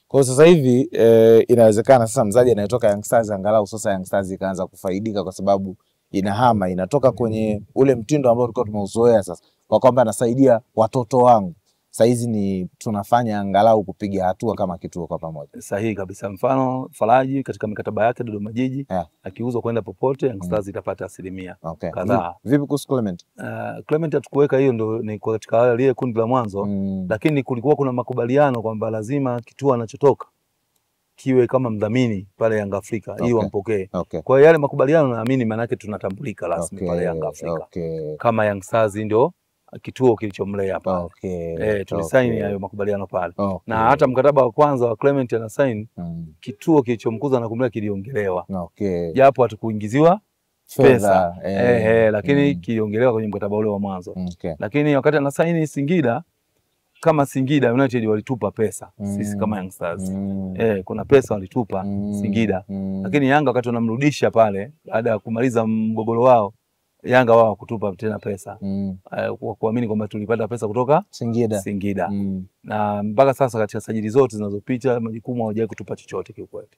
Kwa hiyo sasa hivi inawezekana sasa mzaji anayetoka Young Stars angalau sasa Young Stars ikaanza kufaidika kwa sababu inahama, inatoka kwenye ule mtindo ambao tulikuwa tumeuzoea sasa kwa kwamba anasaidia watoto wangu. Sasa hizi ni tunafanya angalau kupiga hatua kama kituo kwa pamoja. Sahihi kabisa. Mfano Faraji katika mikataba yake Dodoma Jiji akiuzwa kwenda popote Young Stars itapata asilimia kadhaa. Vipi kuhusu Clement? Clement hatukuweka hiyo, ndo ni katika wale kundi la mwanzo, lakini kulikuwa kuna makubaliano kwamba lazima kituo anachotoka kiwe kama mdhamini pale Yanga Afrika hiyo wampokee. Kwa hiyo yale makubaliano naamini maana yake tunatambulika rasmi pale Yanga Afrika. Kama Young Stars ndio kituo kilichomlea pale. Tulisaini hayo makubaliano pale. Na hata mkataba wa kwanza wa Clement ana sign kituo kilichomkuza na kumlea kiliongelewa. Japo hatukuingiziwa pesa. Lakini kiliongelewa kwenye mkataba ule wa mwanzo. Lakini wakati ana sign Singida, kama Singida United walitupa pesa sisi kama Young Stars. Kuna pesa walitupa Singida. Lakini Yanga wakati wanamrudisha pale baada ya kumaliza mgogoro wao, Yanga wao kutupa tena pesa. Kwa kuamini kwamba tulipata pesa kutoka Singida. Na mpaka sasa katika sajili zote zinazopita majukumu hawajawahi kutupa chochote kiukweli.